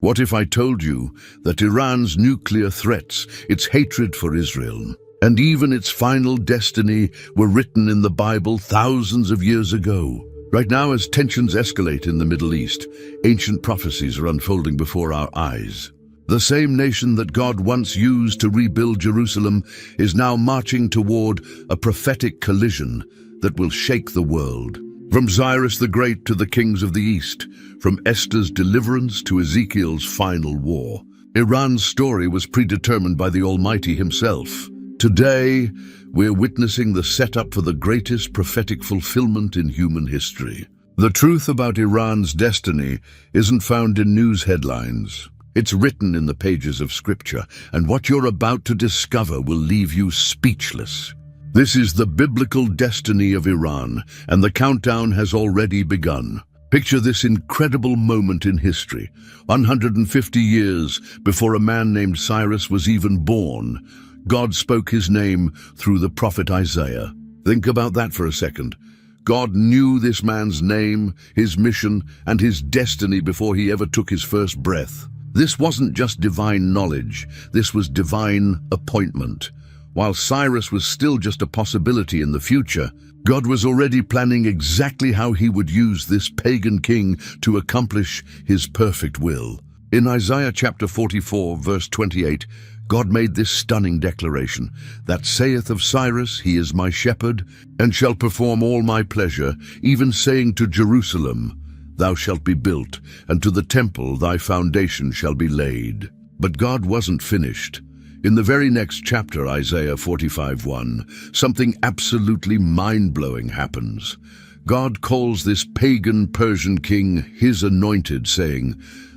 What if I told you that Iran's nuclear threats, its hatred for Israel, and even its final destiny were written in the Bible thousands of years ago? Right now, as tensions escalate in the Middle East, ancient prophecies are unfolding before our eyes. The same nation that God once used to rebuild Jerusalem is now marching toward a prophetic collision that will shake the world. From Cyrus the Great to the kings of the East, from Esther's deliverance to Ezekiel's final war, Iran's story was predetermined by the Almighty himself. Today, we're witnessing the setup for the greatest prophetic fulfillment in human history. The truth about Iran's destiny isn't found in news headlines. It's written in the pages of Scripture, and what you're about to discover will leave you speechless. This is the biblical destiny of Iran, and the countdown has already begun. Picture this incredible moment in history. 150 years before a man named Cyrus was even born, God spoke his name through the prophet Isaiah. Think about that for a second. God knew this man's name, his mission, and his destiny before he ever took his first breath. This wasn't just divine knowledge, this was divine appointment. While Cyrus was still just a possibility in the future, God was already planning exactly how he would use this pagan king to accomplish his perfect will. In Isaiah chapter 44, verse 28, God made this stunning declaration, "That saith of Cyrus, he is my shepherd, and shall perform all my pleasure, even saying to Jerusalem, Thou shalt be built, and to the temple thy foundation shall be laid." But God wasn't finished. In the very next chapter, Isaiah 45:1, something absolutely mind-blowing happens. God calls this pagan Persian king his anointed, saying,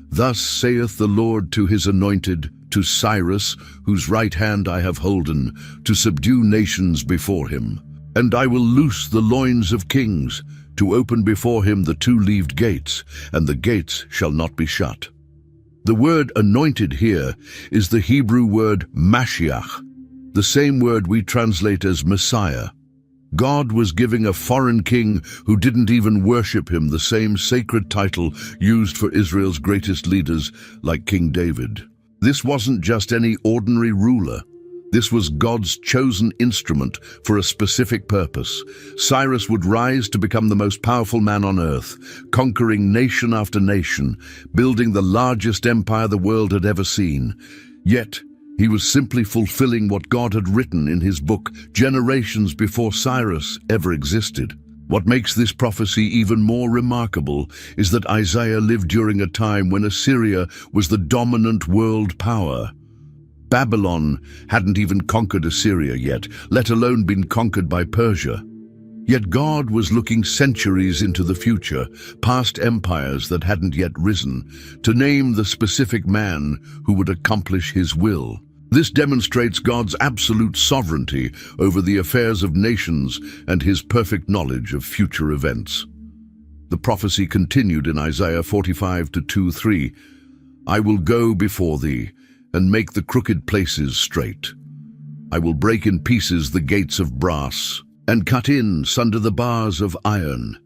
"Thus saith the Lord to his anointed, to Cyrus, whose right hand I have holden, to subdue nations before him. And I will loose the loins of kings, to open before him the two-leaved gates, and the gates shall not be shut." The word anointed here is the Hebrew word Mashiach, the same word we translate as Messiah. God was giving a foreign king who didn't even worship him the same sacred title used for Israel's greatest leaders like King David. This wasn't just any ordinary ruler. This was God's chosen instrument for a specific purpose. Cyrus would rise to become the most powerful man on earth, conquering nation after nation, building the largest empire the world had ever seen. Yet, he was simply fulfilling what God had written in his book generations before Cyrus ever existed. What makes this prophecy even more remarkable is that Isaiah lived during a time when Assyria was the dominant world power. Babylon hadn't even conquered Assyria yet, let alone been conquered by Persia. Yet God was looking centuries into the future, past empires that hadn't yet risen, to name the specific man who would accomplish his will. This demonstrates God's absolute sovereignty over the affairs of nations and his perfect knowledge of future events. The prophecy continued in Isaiah 45:2-3, "I will go before thee, and make the crooked places straight. I will break in pieces the gates of brass, and cut in sunder the bars of iron.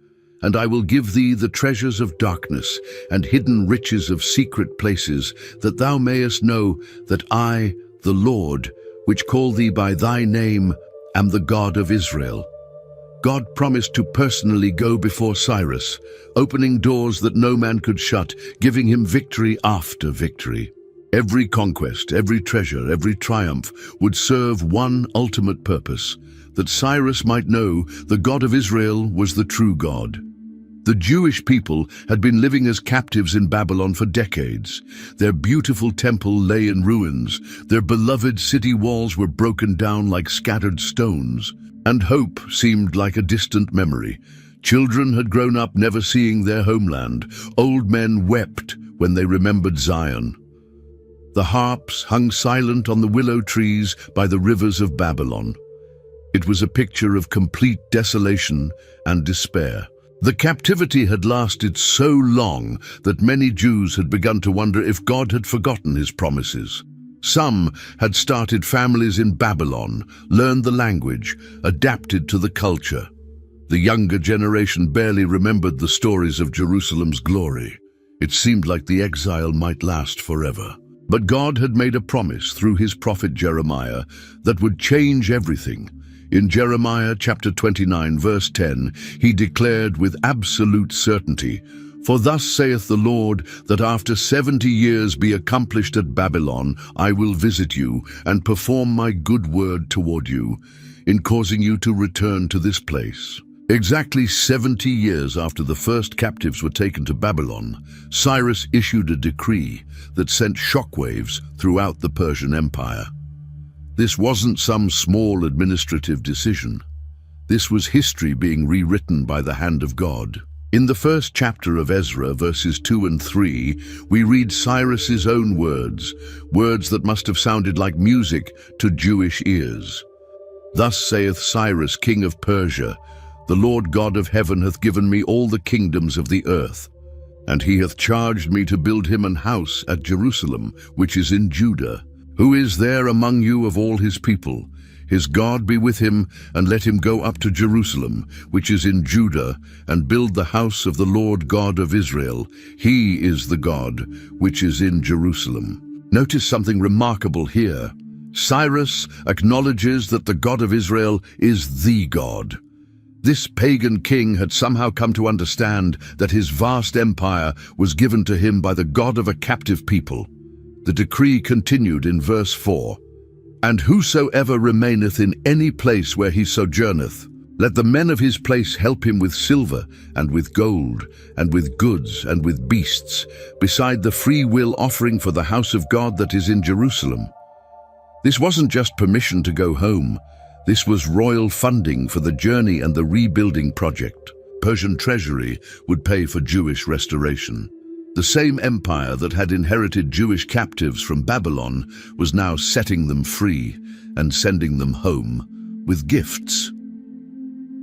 And I will give thee the treasures of darkness, and hidden riches of secret places, that thou mayest know that I, the Lord, which call thee by thy name, am the God of Israel." God promised to personally go before Cyrus, opening doors that no man could shut, giving him victory after victory. Every conquest, every treasure, every triumph would serve one ultimate purpose, that Cyrus might know the God of Israel was the true God. The Jewish people had been living as captives in Babylon for decades. Their beautiful temple lay in ruins. Their beloved city walls were broken down like scattered stones, and hope seemed like a distant memory. Children had grown up never seeing their homeland. Old men wept when they remembered Zion. The harps hung silent on the willow trees by the rivers of Babylon. It was a picture of complete desolation and despair. The captivity had lasted so long that many Jews had begun to wonder if God had forgotten his promises. Some had started families in Babylon, learned the language, adapted to the culture. The younger generation barely remembered the stories of Jerusalem's glory. It seemed like the exile might last forever. But God had made a promise through his prophet Jeremiah that would change everything. In Jeremiah chapter 29, verse 10, he declared with absolute certainty, "For thus saith the Lord, that after 70 years be accomplished at Babylon, I will visit you and perform my good word toward you, in causing you to return to this place." Exactly 70 years after the first captives were taken to Babylon, Cyrus issued a decree that sent shockwaves throughout the Persian Empire. This wasn't some small administrative decision. This was history being rewritten by the hand of God. In the first chapter of Ezra, verses 2 and 3, we read Cyrus's own words that must have sounded like music to Jewish ears. "Thus saith Cyrus, king of Persia, the Lord God of heaven hath given me all the kingdoms of the earth, and he hath charged me to build him an house at Jerusalem, which is in Judah. Who is there among you of all his people? His God be with him, and let him go up to Jerusalem, which is in Judah, and build the house of the Lord God of Israel. He is the God which is in Jerusalem." Notice something remarkable here. Cyrus acknowledges that the God of Israel is the God. This pagan king had somehow come to understand that his vast empire was given to him by the God of a captive people. The decree continued in verse 4, "And whosoever remaineth in any place where he sojourneth, let the men of his place help him with silver, and with gold, and with goods, and with beasts, beside the free will offering for the house of God that is in Jerusalem." This wasn't just permission to go home. This was royal funding for the journey and the rebuilding project. Persian treasury would pay for Jewish restoration. The same empire that had inherited Jewish captives from Babylon was now setting them free and sending them home with gifts.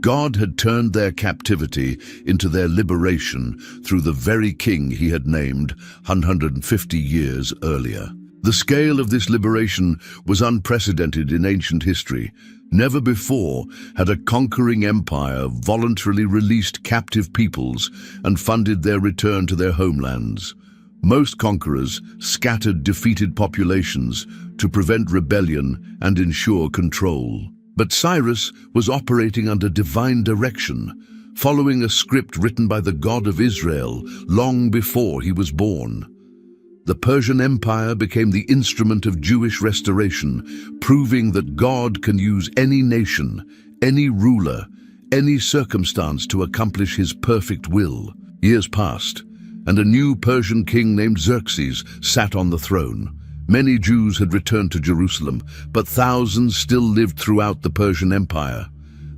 God had turned their captivity into their liberation through the very king he had named 150 years earlier. The scale of this liberation was unprecedented in ancient history. Never before had a conquering empire voluntarily released captive peoples and funded their return to their homelands. Most conquerors scattered defeated populations to prevent rebellion and ensure control. But Cyrus was operating under divine direction, following a script written by the God of Israel long before he was born. The Persian Empire became the instrument of Jewish restoration, proving that God can use any nation, any ruler, any circumstance to accomplish his perfect will. Years passed, and a new Persian king named Xerxes sat on the throne. Many Jews had returned to Jerusalem, but thousands still lived throughout the Persian Empire.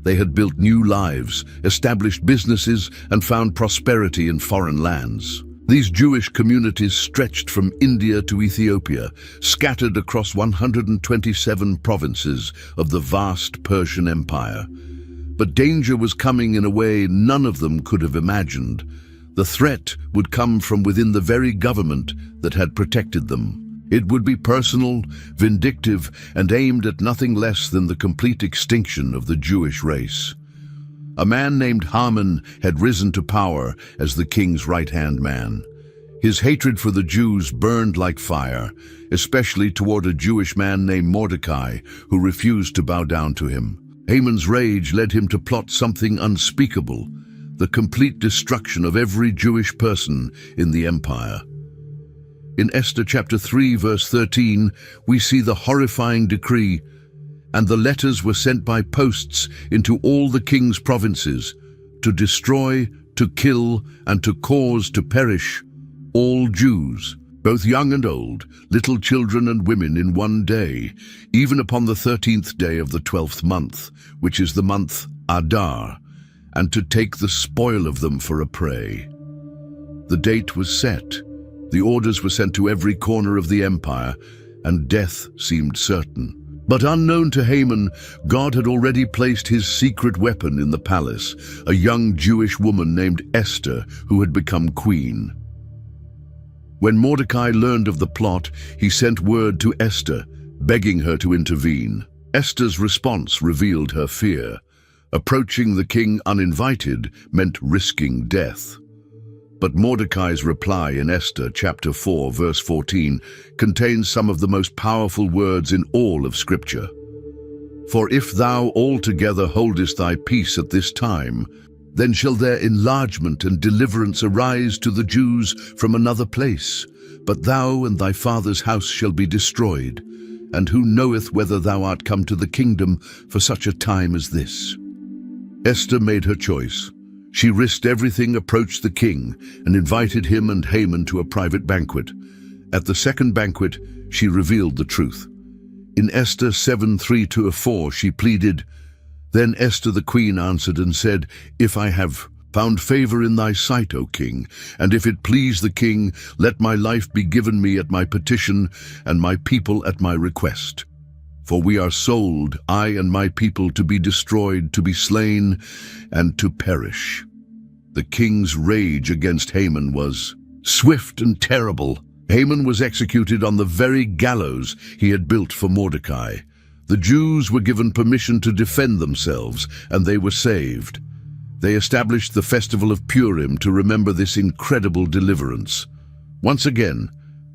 They had built new lives, established businesses, and found prosperity in foreign lands. These Jewish communities stretched from India to Ethiopia, scattered across 127 provinces of the vast Persian Empire. But danger was coming in a way none of them could have imagined. The threat would come from within the very government that had protected them. It would be personal, vindictive, and aimed at nothing less than the complete extinction of the Jewish race. A man named Haman had risen to power as the king's right-hand man. His hatred for the Jews burned like fire, especially toward a Jewish man named Mordecai, who refused to bow down to him. Haman's rage led him to plot something unspeakable, the complete destruction of every Jewish person in the empire. In Esther chapter 3, verse 13, we see the horrifying decree, "And the letters were sent by posts into all the king's provinces, to destroy, to kill, and to cause to perish all Jews, both young and old, little children and women in one day, even upon the 13th day of the 12th month, which is the month Adar, and to take the spoil of them for a prey." The date was set, the orders were sent to every corner of the empire, and death seemed certain. But unknown to Haman, God had already placed his secret weapon in the palace, a young Jewish woman named Esther, who had become queen. When Mordecai learned of the plot, he sent word to Esther, begging her to intervene. Esther's response revealed her fear. Approaching the king uninvited meant risking death. But Mordecai's reply in Esther chapter 4, verse 14, contains some of the most powerful words in all of Scripture. For if thou altogether holdest thy peace at this time, then shall their enlargement and deliverance arise to the Jews from another place. But thou and thy father's house shall be destroyed. And who knoweth whether thou art come to the kingdom for such a time as this? Esther made her choice. She risked everything, approached the king, and invited him and Haman to a private banquet. At the second banquet, she revealed the truth. In Esther 7:3-4, she pleaded, Then Esther the queen answered and said, If I have found favor in thy sight, O king, and if it please the king, let my life be given me at my petition, and my people at my request. For we are sold, I and my people, to be destroyed, to be slain, and to perish. The king's rage against Haman was swift and terrible. Haman was executed on the very gallows he had built for Mordecai. The Jews were given permission to defend themselves, and they were saved. They established the festival of Purim to remember this incredible deliverance. Once again,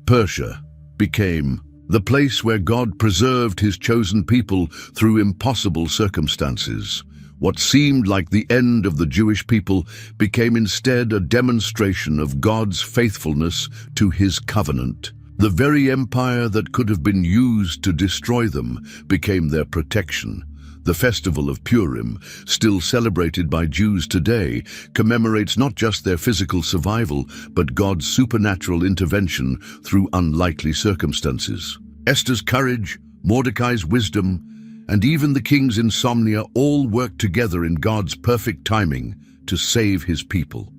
Persia became the place where God preserved his chosen people through impossible circumstances. What seemed like the end of the Jewish people became instead a demonstration of God's faithfulness to his covenant. The very empire that could have been used to destroy them became their protection. The festival of Purim, still celebrated by Jews today, commemorates not just their physical survival, but God's supernatural intervention through unlikely circumstances. Esther's courage, Mordecai's wisdom, and even the king's insomnia all worked together in God's perfect timing to save his people.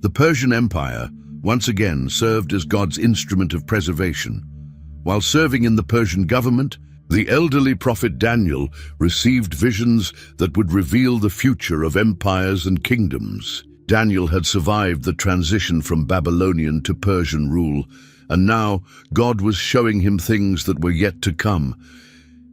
The Persian Empire once again served as God's instrument of preservation. While serving in the Persian government, the elderly prophet Daniel received visions that would reveal the future of empires and kingdoms. Daniel had survived the transition from Babylonian to Persian rule, and now God was showing him things that were yet to come.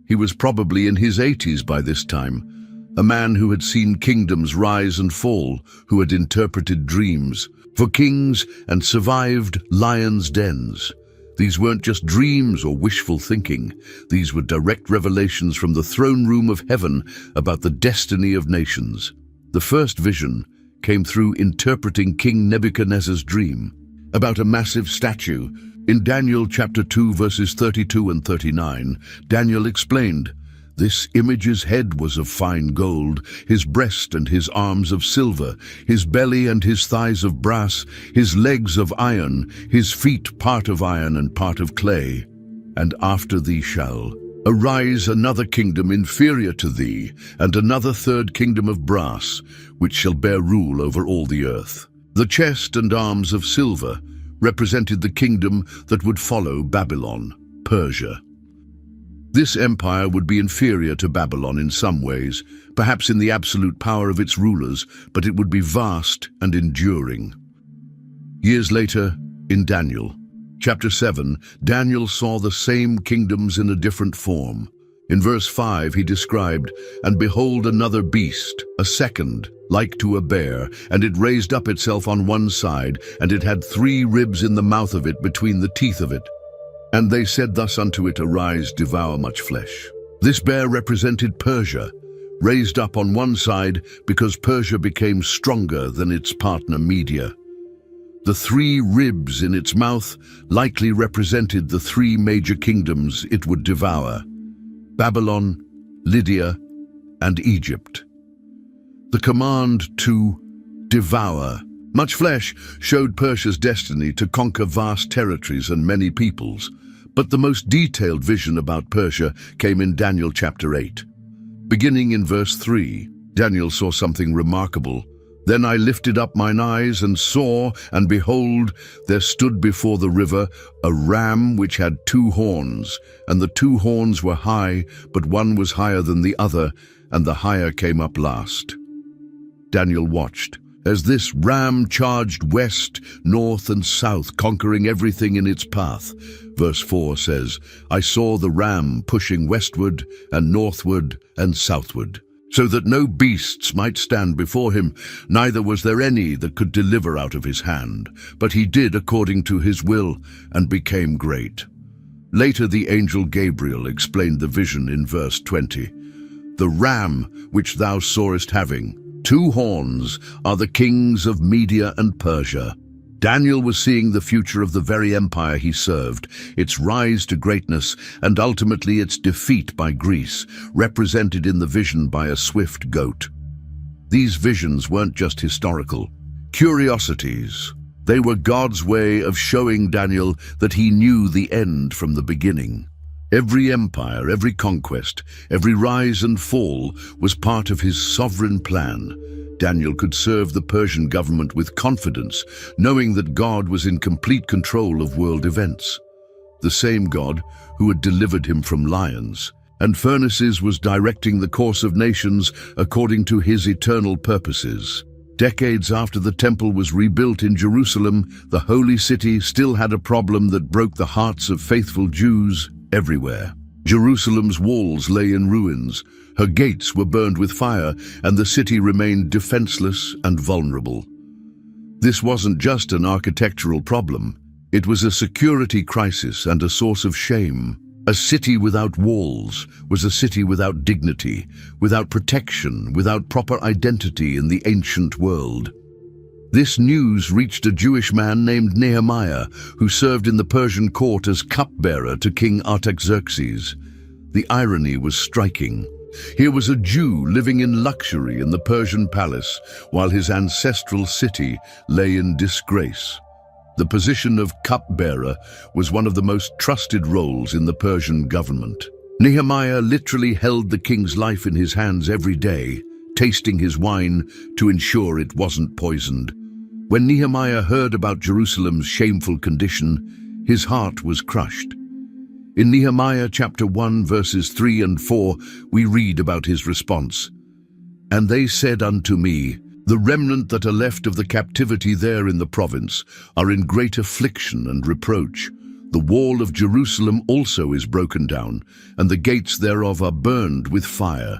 He was probably in his 80s by this time, a man who had seen kingdoms rise and fall, who had interpreted dreams for kings and survived lions' dens. These weren't just dreams or wishful thinking. These were direct revelations from the throne room of heaven about the destiny of nations. The first vision came through interpreting King Nebuchadnezzar's dream about a massive statue. In Daniel chapter 2, verses 32 and 39, Daniel explained, This image's head was of fine gold, his breast and his arms of silver, his belly and his thighs of brass, his legs of iron, his feet part of iron and part of clay. And after thee shall arise another kingdom inferior to thee, and another third kingdom of brass, which shall bear rule over all the earth. The chest and arms of silver represented the kingdom that would follow Babylon, Persia. This empire would be inferior to Babylon in some ways, perhaps in the absolute power of its rulers, but it would be vast and enduring. Years later, in Daniel, chapter 7, Daniel saw the same kingdoms in a different form. In verse 5, he described, And behold another beast, a second, like to a bear, and it raised up itself on one side, and it had 3 ribs in the mouth of it between the teeth of it. And they said thus unto it, Arise, devour much flesh. This bear represented Persia, raised up on one side because Persia became stronger than its partner Media. The 3 ribs in its mouth likely represented the 3 major kingdoms it would devour: Babylon, Lydia, and Egypt. The command to devour much flesh showed Persia's destiny to conquer vast territories and many peoples, but the most detailed vision about Persia came in Daniel chapter 8. Beginning in verse 3, Daniel saw something remarkable. Then I lifted up mine eyes and saw, and behold, there stood before the river a ram which had 2 horns, and the 2 horns were high, but one was higher than the other, and the higher came up last. Daniel watched as this ram charged west, north, and south, conquering everything in its path. Verse 4 says, I saw the ram pushing westward and northward and southward. so that no beasts might stand before him, neither was there any that could deliver out of his hand. But he did according to his will, and became great. Later the angel Gabriel explained the vision in verse 20. The ram which thou sawest having 2 horns are the kings of Media and Persia. Daniel was seeing the future of the very empire he served, its rise to greatness, and ultimately its defeat by Greece, represented in the vision by a swift goat. These visions weren't just historical curiosities. They were God's way of showing Daniel that he knew the end from the beginning. Every empire, every conquest, every rise and fall was part of his sovereign plan. Daniel could serve the Persian government with confidence, knowing that God was in complete control of world events. The same God who had delivered him from lions and furnaces was directing the course of nations according to his eternal purposes. Decades after the temple was rebuilt in Jerusalem, the holy city still had a problem that broke the hearts of faithful Jews everywhere. Jerusalem's walls lay in ruins, her gates were burned with fire, and the city remained defenseless and vulnerable. This wasn't just an architectural problem. It was a security crisis and a source of shame. A city without walls was a city without dignity, without protection, without proper identity in the ancient world. This news reached a Jewish man named Nehemiah, who served in the Persian court as cupbearer to King Artaxerxes. The irony was striking. Here was a Jew living in luxury in the Persian palace, while his ancestral city lay in disgrace. The position of cupbearer was one of the most trusted roles in the Persian government. Nehemiah literally held the king's life in his hands every day, tasting his wine to ensure it wasn't poisoned. When Nehemiah heard about Jerusalem's shameful condition, his heart was crushed. In Nehemiah chapter 1, verses 3 and 4, we read about his response. And they said unto me, the remnant that are left of the captivity there in the province are in great affliction and reproach. The wall of Jerusalem also is broken down, and the gates thereof are burned with fire.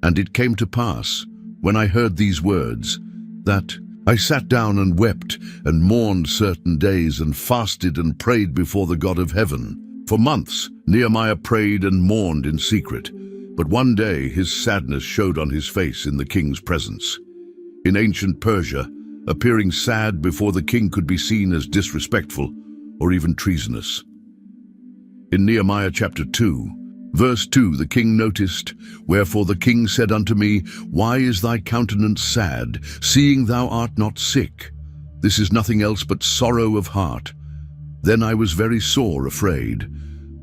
And it came to pass, when I heard these words, that I sat down and wept and mourned certain days and fasted and prayed before the God of heaven. For months Nehemiah prayed and mourned in secret, but one day his sadness showed on his face in the king's presence. In ancient Persia, appearing sad before the king could be seen as disrespectful or even treasonous. In Nehemiah chapter 2, verse 2, the king noticed, Wherefore the king said unto me, Why is thy countenance sad, seeing thou art not sick? This is nothing else but sorrow of heart. Then I was very sore afraid.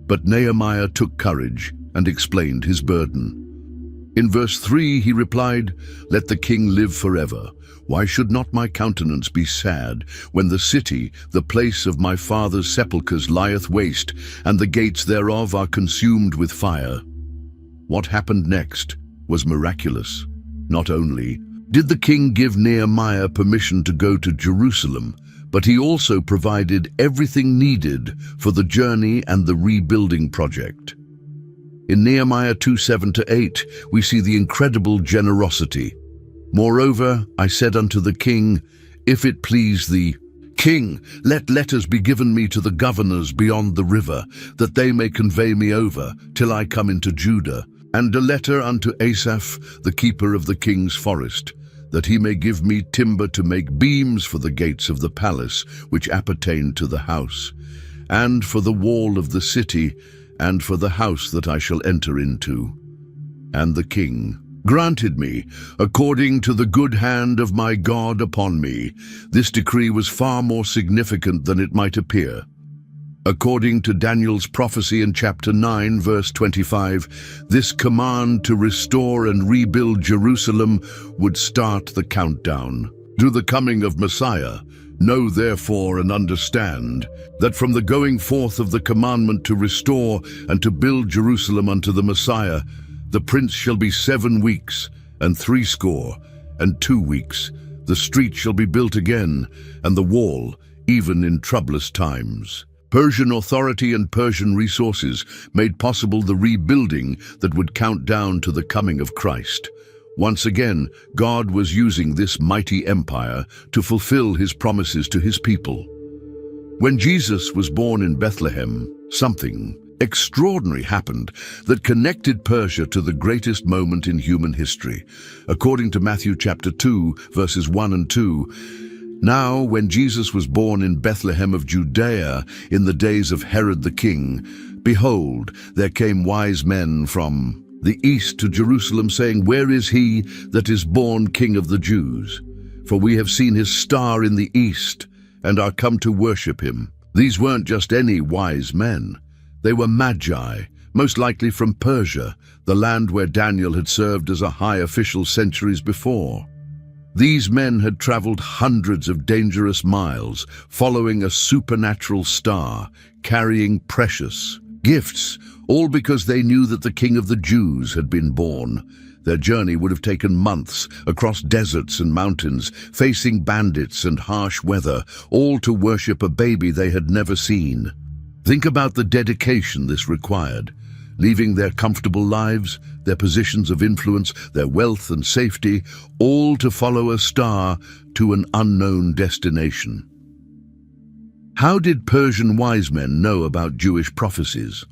But Nehemiah took courage and explained his burden. In verse 3 he replied, Let the king live forever. Why should not my countenance be sad, when the city, the place of my father's sepulchres, lieth waste, and the gates thereof are consumed with fire? What happened next was miraculous. Not only did the king give Nehemiah permission to go to Jerusalem, but he also provided everything needed for the journey and the rebuilding project. In Nehemiah 2:7-8, we see the incredible generosity. Moreover, I said unto the king, If it please thee, King, let letters be given me to the governors beyond the river, that they may convey me over, till I come into Judah, and a letter unto Asaph, the keeper of the king's forest, that he may give me timber to make beams for the gates of the palace, which appertain to the house, and for the wall of the city, and for the house that I shall enter into. And the king granted me, according to the good hand of my God upon me. This decree was far more significant than it might appear. According to Daniel's prophecy in chapter 9, verse 25, this command to restore and rebuild Jerusalem would start the countdown to the coming of Messiah. Know therefore and understand that from the going forth of the commandment to restore and to build Jerusalem unto the Messiah, the prince shall be 7 weeks, and 62 weeks. The street shall be built again, and the wall, even in troublous times. Persian authority and Persian resources made possible the rebuilding that would count down to the coming of Christ. Once again, God was using this mighty empire to fulfill his promises to his people. When Jesus was born in Bethlehem, something extraordinary happened that connected Persia to the greatest moment in human history. According to Matthew chapter 2, verses 1 and 2, "Now, when Jesus was born in Bethlehem of Judea in the days of Herod the king, behold, there came wise men from the east to Jerusalem, saying, Where is he that is born King of the Jews? For we have seen his star in the east, and are come to worship him." These weren't just any wise men. They were magi, most likely from Persia, the land where Daniel had served as a high official centuries before. These men had traveled hundreds of dangerous miles, following a supernatural star, carrying precious gifts, all because they knew that the King of the Jews had been born. Their journey would have taken months, across deserts and mountains, facing bandits and harsh weather, all to worship a baby they had never seen. Think about the dedication this required. Leaving their comfortable lives, their positions of influence, their wealth and safety, all to follow a star to an unknown destination. How did Persian wise men know about Jewish prophecies?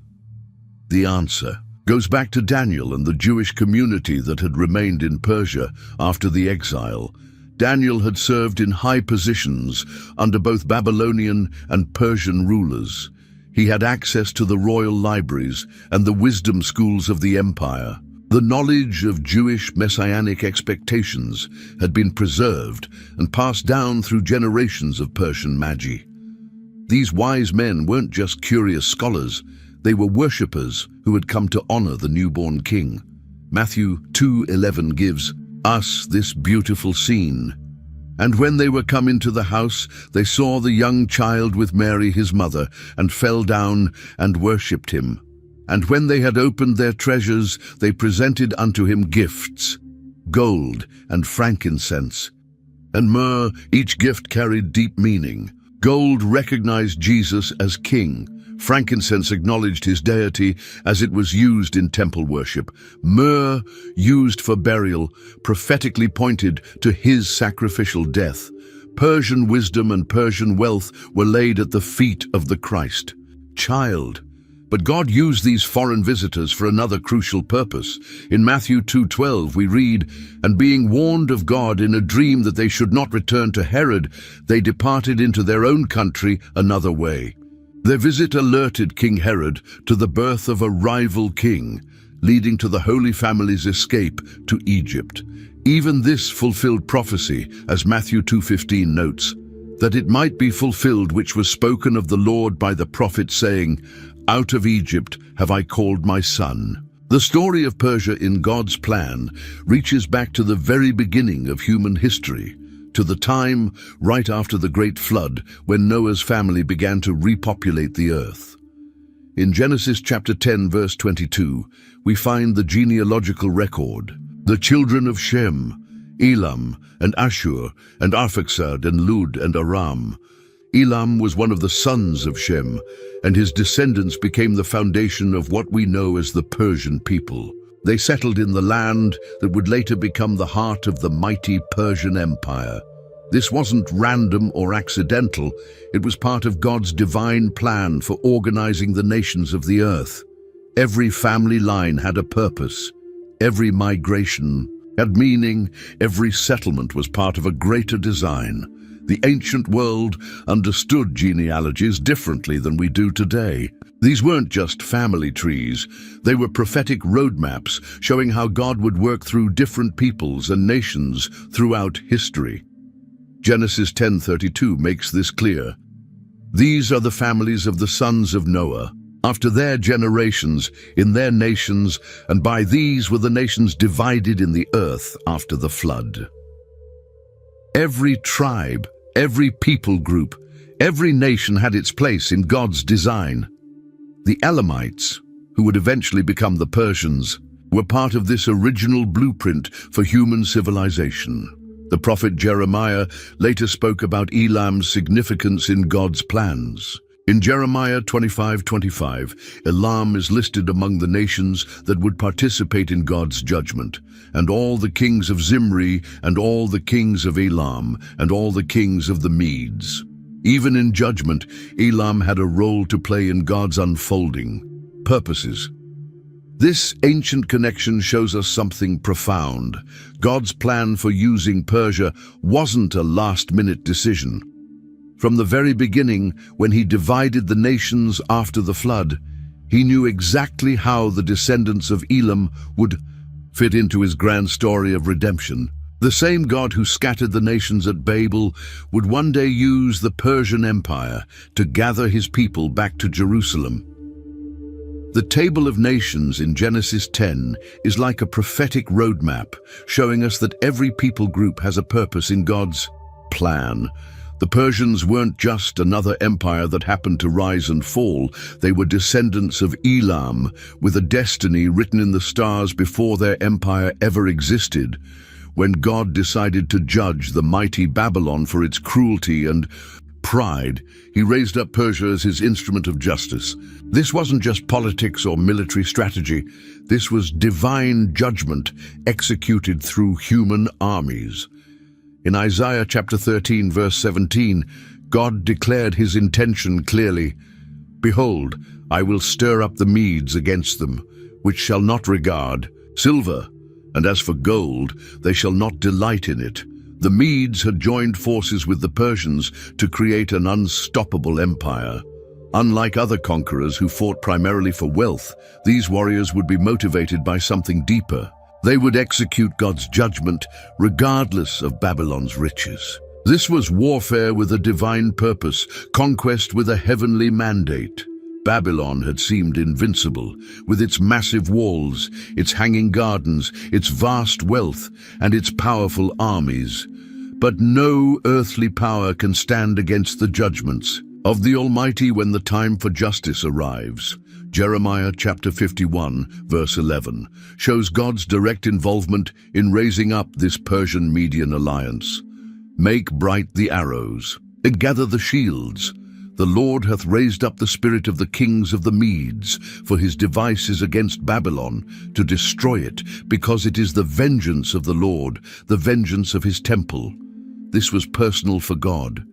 The answer goes back to Daniel and the Jewish community that had remained in Persia after the exile. Daniel had served in high positions under both Babylonian and Persian rulers. He had access to the royal libraries and the wisdom schools of the empire. The knowledge of Jewish messianic expectations had been preserved and passed down through generations of Persian magi. These wise men weren't just curious scholars, they were worshippers who had come to honor the newborn king. Matthew 2:11 gives us this beautiful scene. "And when they were come into the house, they saw the young child with Mary his mother, and fell down and worshipped him. And when they had opened their treasures, they presented unto him gifts, gold and frankincense and myrrh. Each gift carried deep meaning. Gold recognized Jesus as king. Frankincense acknowledged his deity as it was used in temple worship. Myrrh, used for burial, prophetically pointed to his sacrificial death. Persian wisdom and Persian wealth were laid at the feet of the Christ child. But God used these foreign visitors for another crucial purpose. In Matthew 2:12 we read, "And being warned of God in a dream that they should not return to Herod, they departed into their own country another way." Their visit alerted King Herod to the birth of a rival king, leading to the Holy Family's escape to Egypt. Even this fulfilled prophecy, as Matthew 2:15 notes, that it might be fulfilled which was spoken of the Lord by the prophet, saying, "Out of Egypt have I called my son." The story of Persia in God's plan reaches back to the very beginning of human history, to the time right after the Great Flood when Noah's family began to repopulate the earth. In Genesis chapter 10 verse 22, we find the genealogical record. The children of Shem, Elam and Ashur and Arphaxad and Lud and Aram. Elam was one of the sons of Shem, and his descendants became the foundation of what we know as the Persian people. They settled in the land that would later become the heart of the mighty Persian Empire. This wasn't random or accidental, it was part of God's divine plan for organizing the nations of the earth. Every family line had a purpose, every migration had meaning, every settlement was part of a greater design. The ancient world understood genealogies differently than we do today. These weren't just family trees, they were prophetic roadmaps showing how God would work through different peoples and nations throughout history. Genesis 10:32 makes this clear. These are the families of the sons of Noah, after their generations, in their nations, and by these were the nations divided in the earth after the flood. Every tribe, every people group, every nation had its place in God's design. The Elamites, who would eventually become the Persians, were part of this original blueprint for human civilization. The prophet Jeremiah later spoke about Elam's significance in God's plans. In Jeremiah 25:25, Elam is listed among the nations that would participate in God's judgment, and all the kings of Zimri, and all the kings of Elam, and all the kings of the Medes. Even in judgment, Elam had a role to play in God's unfolding purposes. This ancient connection shows us something profound. God's plan for using Persia wasn't a last-minute decision. From the very beginning, when he divided the nations after the flood, he knew exactly how the descendants of Elam would fit into his grand story of redemption. The same God who scattered the nations at Babel would one day use the Persian Empire to gather his people back to Jerusalem. The Table of Nations in Genesis 10 is like a prophetic roadmap, showing us that every people group has a purpose in God's plan. The Persians weren't just another empire that happened to rise and fall. They were descendants of Elam, with a destiny written in the stars before their empire ever existed. When God decided to judge the mighty Babylon for its cruelty and pride, he raised up Persia as his instrument of justice. This wasn't just politics or military strategy. This was divine judgment executed through human armies. In Isaiah chapter 13, verse 17, God declared his intention clearly. "Behold, I will stir up the Medes against them, which shall not regard silver, and as for gold, they shall not delight in it." The Medes had joined forces with the Persians to create an unstoppable empire. Unlike other conquerors who fought primarily for wealth, these warriors would be motivated by something deeper. They would execute God's judgment regardless of Babylon's riches. This was warfare with a divine purpose, conquest with a heavenly mandate. Babylon had seemed invincible, with its massive walls, its hanging gardens, its vast wealth, and its powerful armies. But no earthly power can stand against the judgments of the Almighty when the time for justice arrives. Jeremiah chapter 51, verse 11, shows God's direct involvement in raising up this Persian-Median alliance. "Make bright the arrows, and gather the shields. The Lord hath raised up the spirit of the kings of the Medes, for his devices against Babylon, to destroy it, because it is the vengeance of the Lord, the vengeance of his temple." This was personal for God.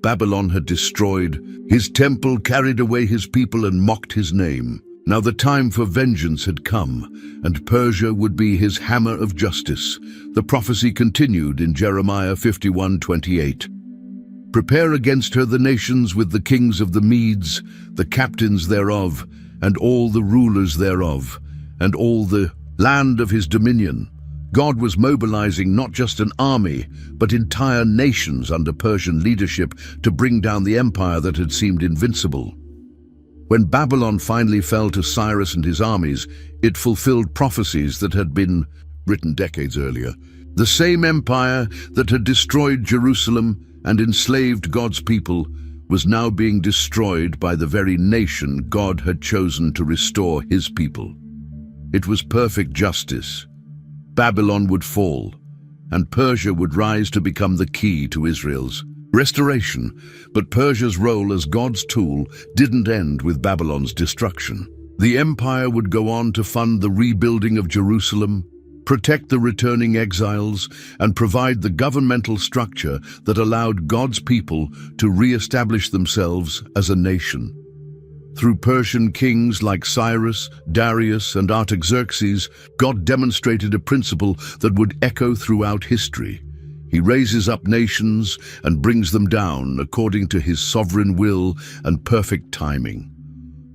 Babylon had destroyed his temple, carried away his people, and mocked his name. Now the time for vengeance had come, and Persia would be his hammer of justice. The prophecy continued in Jeremiah 51:28. "Prepare against her the nations with the kings of the Medes, the captains thereof, and all the rulers thereof, and all the land of his dominion." God was mobilizing not just an army, but entire nations under Persian leadership to bring down the empire that had seemed invincible. When Babylon finally fell to Cyrus and his armies, it fulfilled prophecies that had been written decades earlier. The same empire that had destroyed Jerusalem and enslaved God's people was now being destroyed by the very nation God had chosen to restore his people. It was perfect justice. Babylon would fall, and Persia would rise to become the key to Israel's restoration. But Persia's role as God's tool didn't end with Babylon's destruction. The empire would go on to fund the rebuilding of Jerusalem, protect the returning exiles, and provide the governmental structure that allowed God's people to re-establish themselves as a nation. Through Persian kings like Cyrus, Darius, and Artaxerxes, God demonstrated a principle that would echo throughout history. He raises up nations and brings them down according to his sovereign will and perfect timing.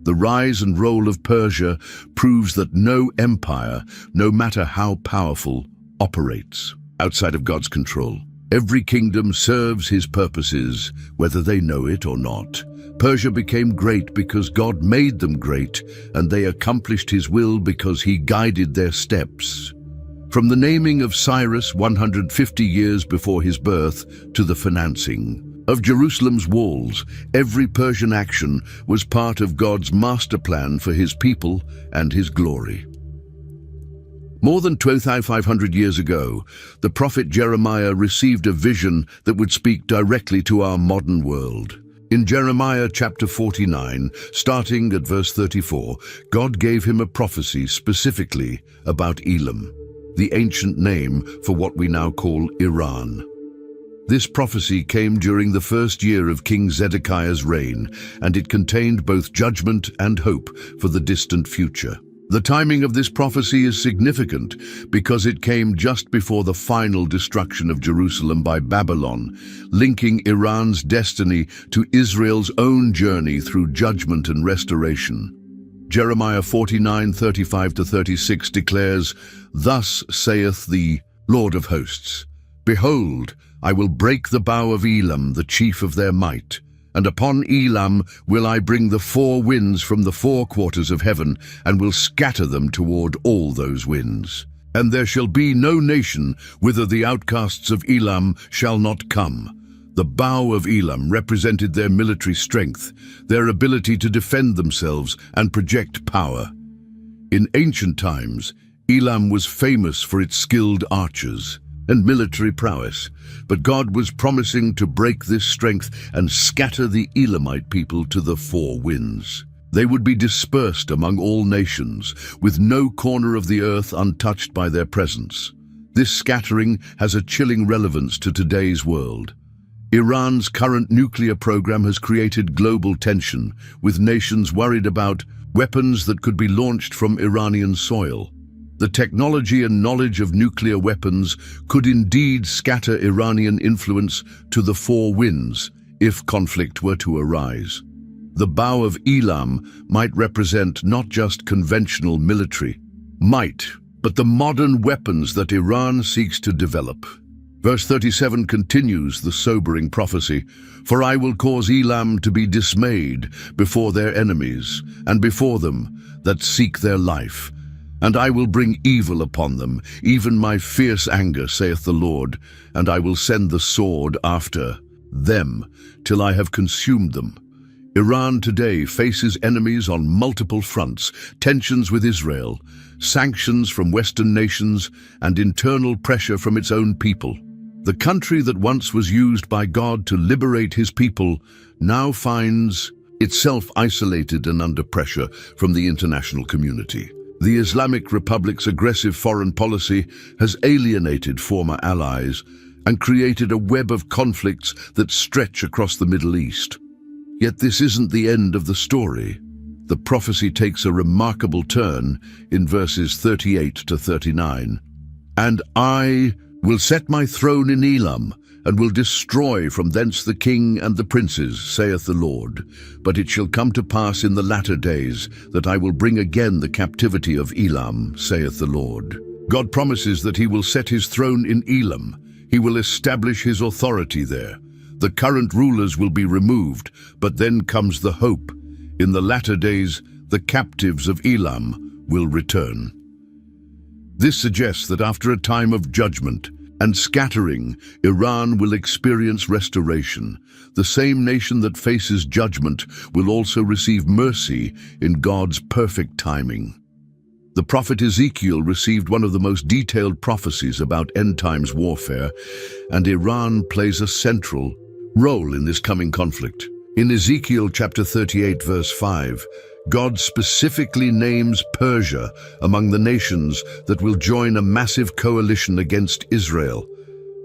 The rise and role of Persia proves that no empire, no matter how powerful, operates outside of God's control. Every kingdom serves his purposes, whether they know it or not. Persia became great because God made them great, and they accomplished his will because he guided their steps. From the naming of Cyrus 150 years before his birth to the financing of Jerusalem's walls, every Persian action was part of God's master plan for his people and his glory. More than 2,500 years ago, the prophet Jeremiah received a vision that would speak directly to our modern world. In Jeremiah chapter 49, starting at verse 34, God gave him a prophecy specifically about Elam, the ancient name for what we now call Iran. This prophecy came during the first year of King Zedekiah's reign, and it contained both judgment and hope for the distant future. The timing of this prophecy is significant because it came just before the final destruction of Jerusalem by Babylon, linking Iran's destiny to Israel's own journey through judgment and restoration. Jeremiah 49:35-36 declares, "Thus saith the Lord of hosts, Behold, I will break the bow of Elam, the chief of their might. And upon Elam will I bring the four winds from the four quarters of heaven, and will scatter them toward all those winds. And there shall be no nation whither the outcasts of Elam shall not come." The bow of Elam represented their military strength, their ability to defend themselves and project power. In ancient times, Elam was famous for its skilled archers and military prowess, but God was promising to break this strength and scatter the Elamite people to the four winds. They would be dispersed among all nations, with no corner of the earth untouched by their presence. This scattering has a chilling relevance to today's world. Iran's current nuclear program has created global tension, with nations worried about weapons that could be launched from Iranian soil. The technology and knowledge of nuclear weapons could indeed scatter Iranian influence to the four winds if conflict were to arise. The bow of Elam might represent not just conventional military might, but the modern weapons that Iran seeks to develop. Verse 37 continues the sobering prophecy, "For I will cause Elam to be dismayed before their enemies, and before them that seek their life. And I will bring evil upon them, even my fierce anger, saith the Lord, and I will send the sword after them, till I have consumed them." Iran today faces enemies on multiple fronts: tensions with Israel, sanctions from Western nations, and internal pressure from its own people. The country that once was used by God to liberate his people now finds itself isolated and under pressure from the international community. The Islamic Republic's aggressive foreign policy has alienated former allies and created a web of conflicts that stretch across the Middle East. Yet this isn't the end of the story. The prophecy takes a remarkable turn in verses 38-39. "And I will set my throne in Elam, and will destroy from thence the king and the princes, saith the Lord. But it shall come to pass in the latter days that I will bring again the captivity of Elam, saith the Lord." God promises that he will set his throne in Elam. He will establish his authority there. The current rulers will be removed, but then comes the hope. In the latter days, the captives of Elam will return. This suggests that after a time of judgment and scattering, Iran will experience restoration. The same nation that faces judgment will also receive mercy in God's perfect timing. The prophet Ezekiel received one of the most detailed prophecies about end-times warfare, and Iran plays a central role in this coming conflict. In Ezekiel chapter 38, verse 5, God specifically names Persia among the nations that will join a massive coalition against Israel.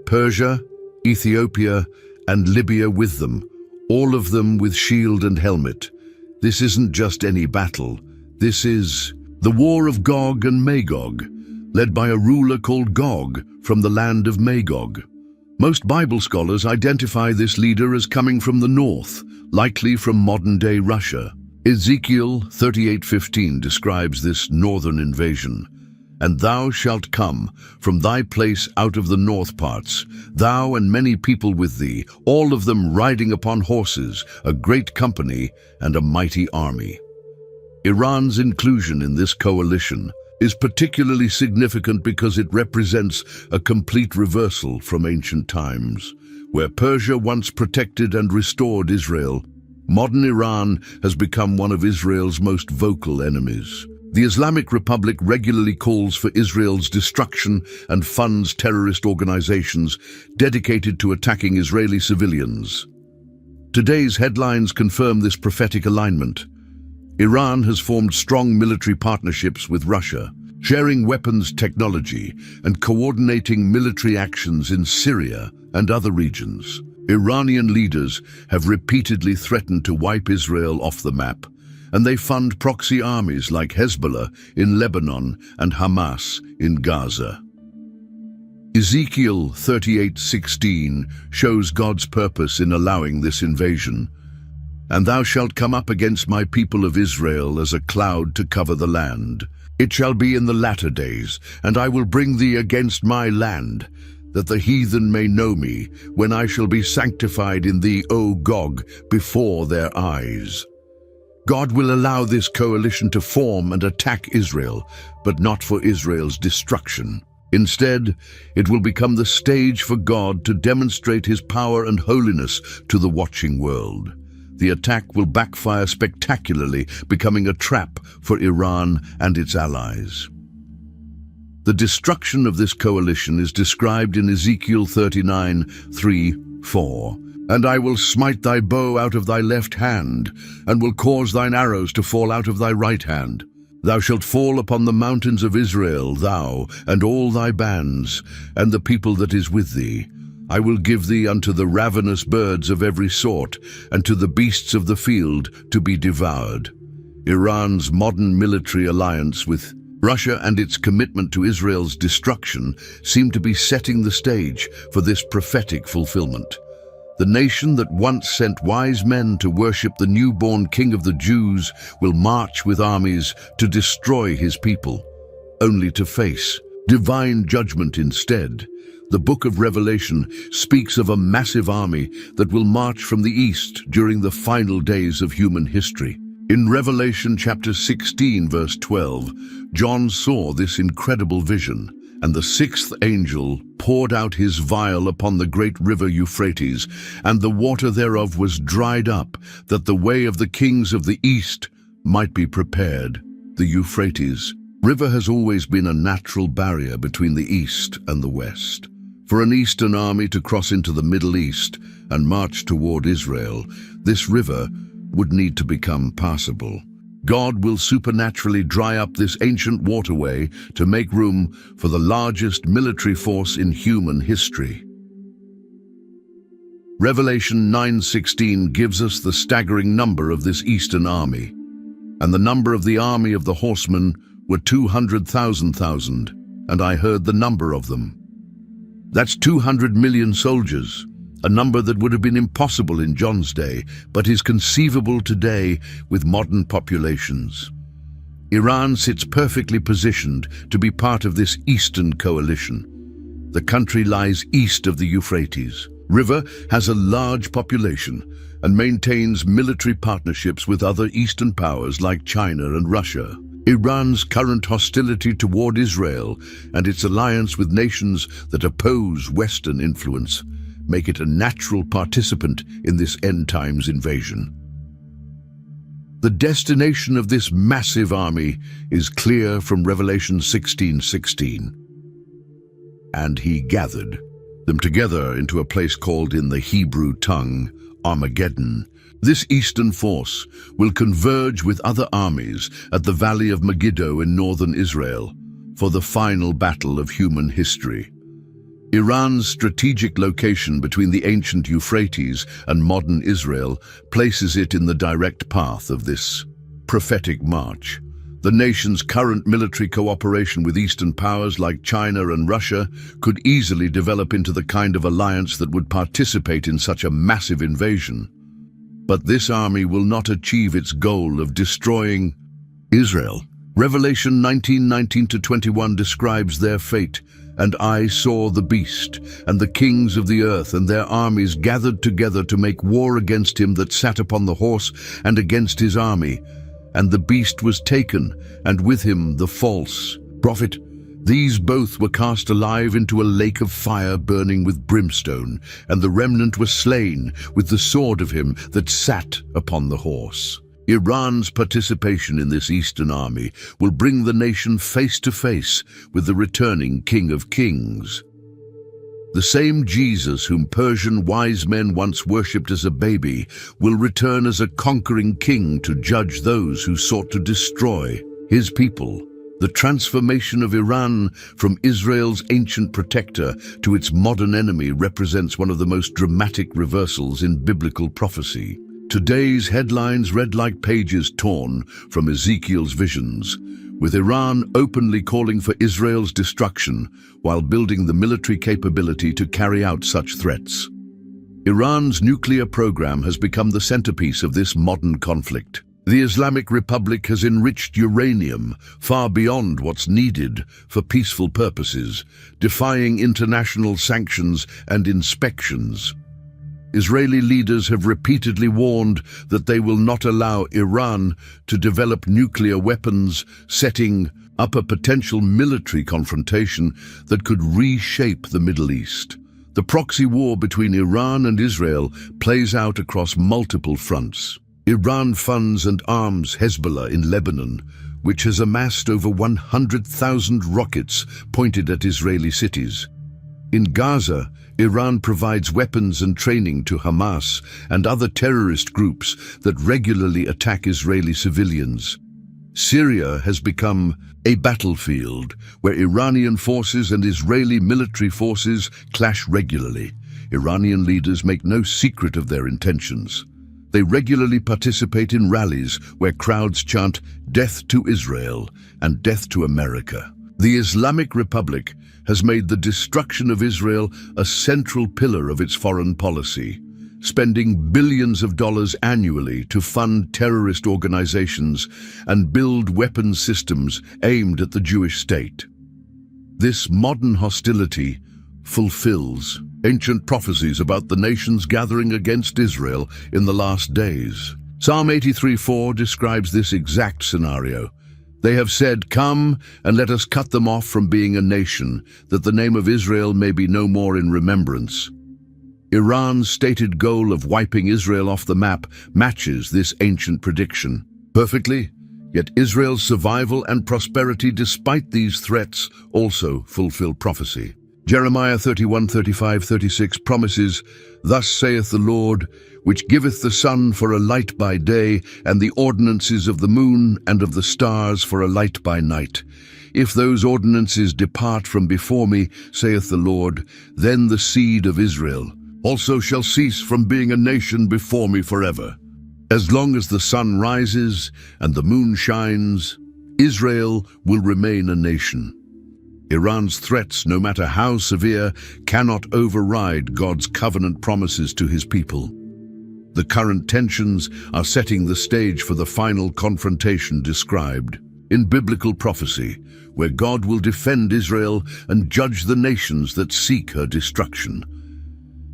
Persia, Ethiopia, and Libya with them, all of them with shield and helmet. This isn't just any battle. This is the war of Gog and Magog, led by a ruler called Gog from the land of Magog. Most Bible scholars identify this leader as coming from the north, likely from modern-day Russia. Ezekiel 38:15 describes this northern invasion. "And thou shalt come from thy place out of the north parts, thou and many people with thee, all of them riding upon horses, a great company and a mighty army." Iran's inclusion in this coalition is particularly significant because it represents a complete reversal from ancient times. Where Persia once protected and restored Israel, modern Iran has become one of Israel's most vocal enemies. The Islamic Republic regularly calls for Israel's destruction and funds terrorist organizations dedicated to attacking Israeli civilians. Today's headlines confirm this prophetic alignment. Iran has formed strong military partnerships with Russia, sharing weapons technology and coordinating military actions in Syria and other regions. Iranian leaders have repeatedly threatened to wipe Israel off the map, and they fund proxy armies like Hezbollah in Lebanon and Hamas in Gaza. Ezekiel 38:16 shows God's purpose in allowing this invasion. And thou shalt come up against my people of Israel as a cloud to cover the land. It shall be in the latter days, and I will bring thee against my land, that the heathen may know me, when I shall be sanctified in thee, O Gog, before their eyes. God will allow this coalition to form and attack Israel, but not for Israel's destruction. Instead, it will become the stage for God to demonstrate his power and holiness to the watching world. The attack will backfire spectacularly, becoming a trap for Iran and its allies. The destruction of this coalition is described in Ezekiel 39:3-4. And I will smite thy bow out of thy left hand, and will cause thine arrows to fall out of thy right hand. Thou shalt fall upon the mountains of Israel, thou, and all thy bands, and the people that is with thee. I will give thee unto the ravenous birds of every sort, and to the beasts of the field to be devoured. Iran's modern military alliance with Russia and its commitment to Israel's destruction seem to be setting the stage for this prophetic fulfillment. The nation that once sent wise men to worship the newborn King of the Jews will march with armies to destroy his people, only to face divine judgment instead. The book of Revelation speaks of a massive army that will march from the east during the final days of human history. In Revelation chapter 16, verse 12, John saw this incredible vision. And the sixth angel poured out his vial upon the great river Euphrates, and the water thereof was dried up, that the way of the kings of the east might be prepared. The Euphrates River has always been a natural barrier between the east and the west. For an eastern army to cross into the Middle East and march toward Israel, this river would need to become passable. God will supernaturally dry up this ancient waterway to make room for the largest military force in human history. Revelation 9:16 gives us the staggering number of this eastern army. And the number of the army of the horsemen were 200,000, and I heard the number of them. That's 200 million soldiers, a number that would have been impossible in John's day, but is conceivable today with modern populations. Iran sits perfectly positioned to be part of this Eastern coalition. The country lies east of the Euphrates. River has a large population and maintains military partnerships with other Eastern powers like China and Russia. Iran's current hostility toward Israel and its alliance with nations that oppose Western influence make it a natural participant in this end-times invasion. The destination of this massive army is clear from Revelation 16:16. And he gathered them together into a place called in the Hebrew tongue Armageddon. This eastern force will converge with other armies at the Valley of Megiddo in northern Israel for the final battle of human history. Iran's strategic location between the ancient Euphrates and modern Israel places it in the direct path of this prophetic march. The nation's current military cooperation with Eastern powers like China and Russia could easily develop into the kind of alliance that would participate in such a massive invasion. But this army will not achieve its goal of destroying Israel. Revelation 19:19-21 describes their fate. And I saw the beast, and the kings of the earth, and their armies gathered together to make war against him that sat upon the horse, and against his army. And the beast was taken, and with him the false prophet. These both were cast alive into a lake of fire burning with brimstone, and the remnant was slain with the sword of him that sat upon the horse. Iran's participation in this Eastern army will bring the nation face to face with the returning King of Kings. The same Jesus whom Persian wise men once worshipped as a baby will return as a conquering king to judge those who sought to destroy his people. The transformation of Iran from Israel's ancient protector to its modern enemy represents one of the most dramatic reversals in biblical prophecy. Today's headlines read like pages torn from Ezekiel's visions, with Iran openly calling for Israel's destruction while building the military capability to carry out such threats. Iran's nuclear program has become the centerpiece of this modern conflict. The Islamic Republic has enriched uranium far beyond what's needed for peaceful purposes, defying international sanctions and inspections. Israeli leaders have repeatedly warned that they will not allow Iran to develop nuclear weapons, setting up a potential military confrontation that could reshape the Middle East. The proxy war between Iran and Israel plays out across multiple fronts. Iran funds and arms Hezbollah in Lebanon, which has amassed over 100,000 rockets pointed at Israeli cities. In Gaza, Iran provides weapons and training to Hamas and other terrorist groups that regularly attack Israeli civilians. Syria has become a battlefield where Iranian forces and Israeli military forces clash regularly. Iranian leaders make no secret of their intentions. They regularly participate in rallies where crowds chant "Death to Israel" and "Death to America." The Islamic Republic has made the destruction of Israel a central pillar of its foreign policy, spending billions of dollars annually to fund terrorist organizations and build weapons systems aimed at the Jewish state. This modern hostility fulfills ancient prophecies about the nations gathering against Israel in the last days. Psalm 83:4 describes this exact scenario. They have said, "Come, and let us cut them off from being a nation, that the name of Israel may be no more in remembrance." Iran's stated goal of wiping Israel off the map matches this ancient prediction perfectly, yet Israel's survival and prosperity despite these threats also fulfill prophecy. Jeremiah 31:35-36 promises, "Thus saith the Lord, which giveth the sun for a light by day, and the ordinances of the moon and of the stars for a light by night. If those ordinances depart from before me, saith the Lord, then the seed of Israel also shall cease from being a nation before me forever. As long as the sun rises and the moon shines, Israel will remain a nation." Iran's threats, no matter how severe, cannot override God's covenant promises to his people. The current tensions are setting the stage for the final confrontation described in biblical prophecy, where God will defend Israel and judge the nations that seek her destruction.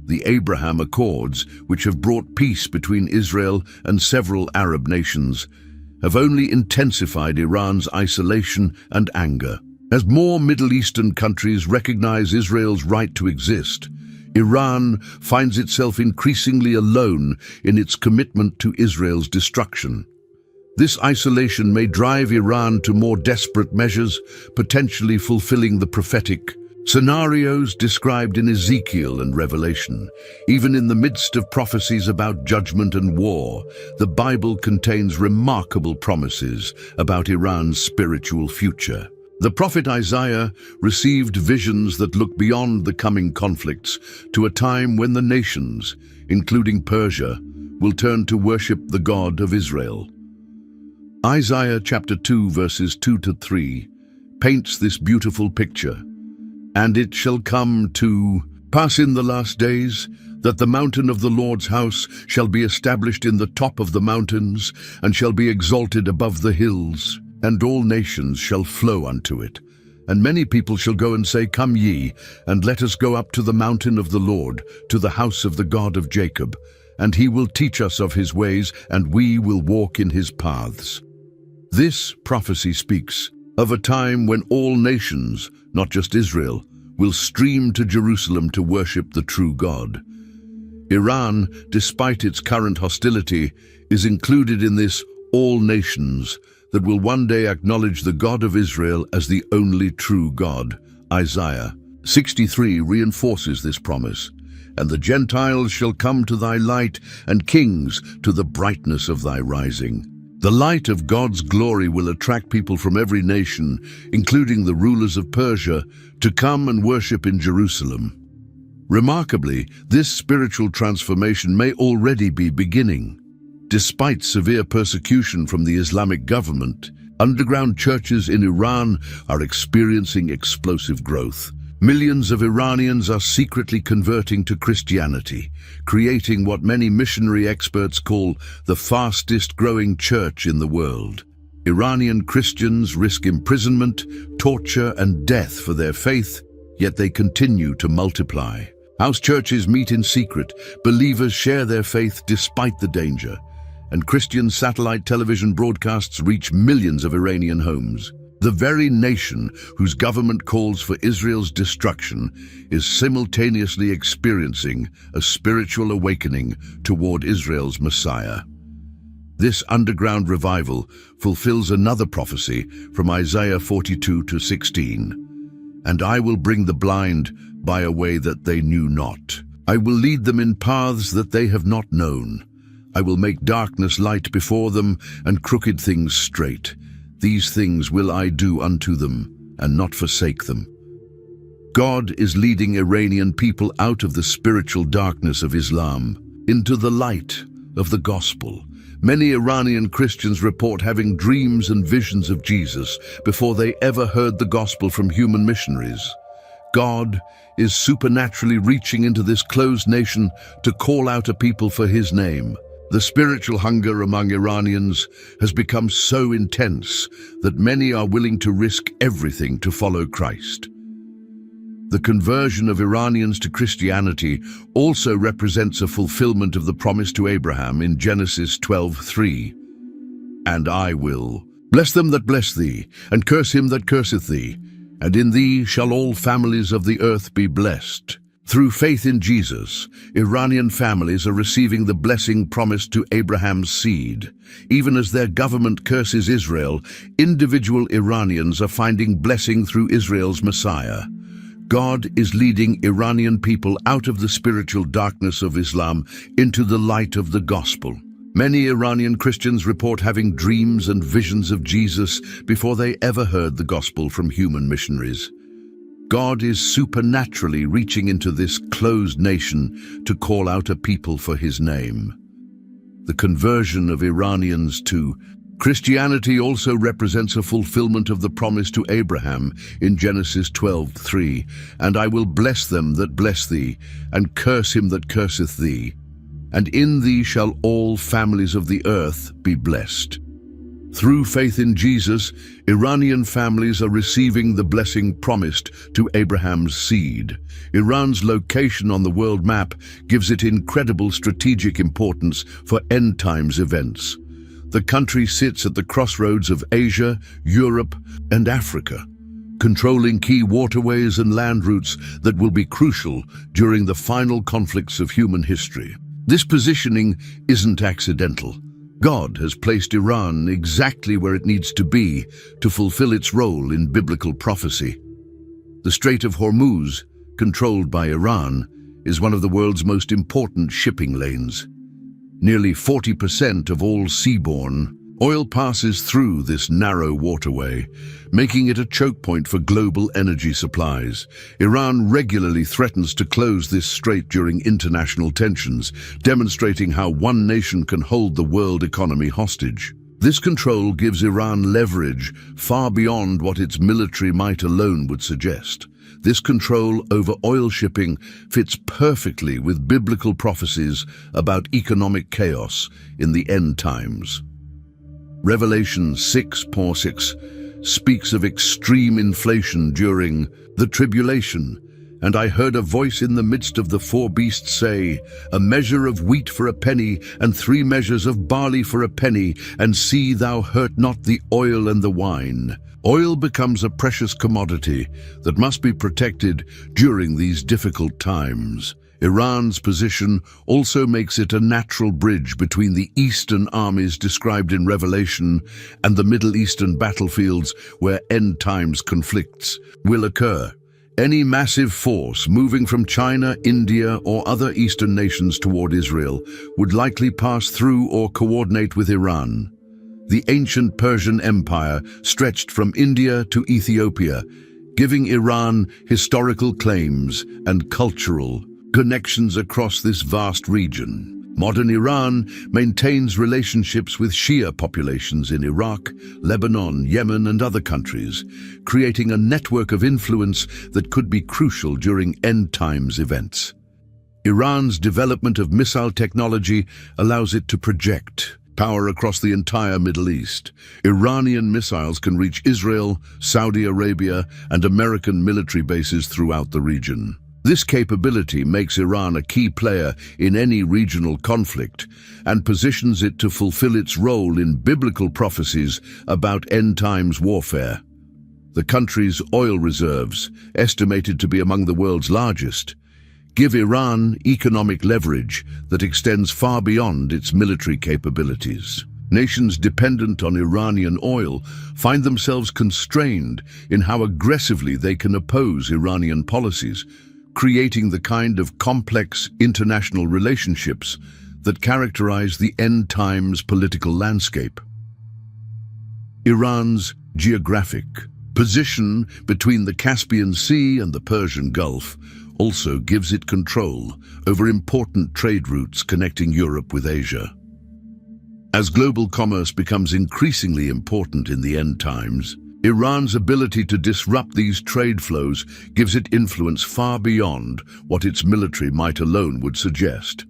The Abraham Accords, which have brought peace between Israel and several Arab nations, have only intensified Iran's isolation and anger. As more Middle Eastern countries recognize Israel's right to exist, Iran finds itself increasingly alone in its commitment to Israel's destruction. This isolation may drive Iran to more desperate measures, potentially fulfilling the prophetic scenarios described in Ezekiel and Revelation. Even in the midst of prophecies about judgment and war, the Bible contains remarkable promises about Iran's spiritual future. The prophet Isaiah received visions that look beyond the coming conflicts to a time when the nations, including Persia, will turn to worship the God of Israel. Isaiah chapter 2 verses 2-3 paints this beautiful picture. "And it shall come to pass in the last days, that the mountain of the Lord's house shall be established in the top of the mountains, and shall be exalted above the hills. And all nations shall flow unto it. And many people shall go and say, Come ye, and let us go up to the mountain of the Lord, to the house of the God of Jacob. And he will teach us of his ways, and we will walk in his paths." This prophecy speaks of a time when all nations, not just Israel, will stream to Jerusalem to worship the true God. Iran, despite its current hostility, is included in this all nations that will one day acknowledge the God of Israel as the only true God. Isaiah 63 reinforces this promise. And the Gentiles shall come to thy light, and kings to the brightness of thy rising. The light of God's glory will attract people from every nation, including the rulers of Persia, to come and worship in Jerusalem. Remarkably, this spiritual transformation may already be beginning. Despite severe persecution from the Islamic government, underground churches in Iran are experiencing explosive growth. Millions of Iranians are secretly converting to Christianity, creating what many missionary experts call the fastest growing church in the world. Iranian Christians risk imprisonment, torture, and death for their faith, yet they continue to multiply. House churches meet in secret, believers share their faith despite the danger, and Christian satellite television broadcasts reach millions of Iranian homes. The very nation whose government calls for Israel's destruction is simultaneously experiencing a spiritual awakening toward Israel's Messiah. This underground revival fulfills another prophecy from Isaiah 42:16. And I will bring the blind by a way that they knew not. I will lead them in paths that they have not known. I will make darkness light before them and crooked things straight. These things will I do unto them, and not forsake them. God is leading Iranian people out of the spiritual darkness of Islam into the light of the gospel. Many Iranian Christians report having dreams and visions of Jesus before they ever heard the gospel from human missionaries. God is supernaturally reaching into this closed nation to call out a people for his name. The spiritual hunger among Iranians has become so intense that many are willing to risk everything to follow Christ. The conversion of Iranians to Christianity also represents a fulfillment of the promise to Abraham in Genesis 12:3. And I will bless them that bless thee, and curse him that curseth thee, and in thee shall all families of the earth be blessed. Through faith in Jesus, Iranian families are receiving the blessing promised to Abraham's seed. Even as their government curses Israel, individual Iranians are finding blessing through Israel's Messiah. God is leading Iranian people out of the spiritual darkness of Islam into the light of the gospel. Many Iranian Christians report having dreams and visions of Jesus before they ever heard the gospel from human missionaries. God is supernaturally reaching into this closed nation to call out a people for his name. The conversion of Iranians to Christianity also represents a fulfillment of the promise to Abraham in Genesis 12:3, and I will bless them that bless thee, and curse him that curseth thee, and in thee shall all families of the earth be blessed. Through faith in Jesus, Iranian families are receiving the blessing promised to Abraham's seed. Iran's location on the world map gives it incredible strategic importance for end times events. The country sits at the crossroads of Asia, Europe, and Africa, controlling key waterways and land routes that will be crucial during the final conflicts of human history. This positioning isn't accidental. God has placed Iran exactly where it needs to be to fulfill its role in biblical prophecy. The Strait of Hormuz, controlled by Iran, is one of the world's most important shipping lanes. Nearly 40% of all seaborne oil passes through this narrow waterway, making it a choke point for global energy supplies. Iran regularly threatens to close this strait during international tensions, demonstrating how one nation can hold the world economy hostage. This control gives Iran leverage far beyond what its military might alone would suggest. This control over oil shipping fits perfectly with biblical prophecies about economic chaos in the end times. Revelation 6:6 speaks of extreme inflation during the tribulation, and I heard a voice in the midst of the four beasts say, "A measure of wheat for a penny, and 3 measures of barley for a penny, and see thou hurt not the oil and the wine." Oil becomes a precious commodity that must be protected during these difficult times. Iran's position also makes it a natural bridge between the Eastern armies described in Revelation and the Middle Eastern battlefields where end times conflicts will occur. Any massive force moving from China, India, or other Eastern nations toward Israel would likely pass through or coordinate with Iran. The ancient Persian Empire stretched from India to Ethiopia, giving Iran historical claims and cultural connections across this vast region. Modern Iran maintains relationships with Shia populations in Iraq, Lebanon, Yemen, and other countries, creating a network of influence that could be crucial during end-times events. Iran's development of missile technology allows it to project power across the entire Middle East. Iranian missiles can reach Israel, Saudi Arabia, and American military bases throughout the region. This capability makes Iran a key player in any regional conflict and positions it to fulfill its role in biblical prophecies about end-times warfare. The country's oil reserves, estimated to be among the world's largest, give Iran economic leverage that extends far beyond its military capabilities. Nations dependent on Iranian oil find themselves constrained in how aggressively they can oppose Iranian policies, creating the kind of complex international relationships that characterize the end-times political landscape. Iran's geographic position between the Caspian Sea and the Persian Gulf also gives it control over important trade routes connecting Europe with Asia. As global commerce becomes increasingly important in the end times, Iran's ability to disrupt these trade flows gives it influence far beyond what its military might alone would suggest.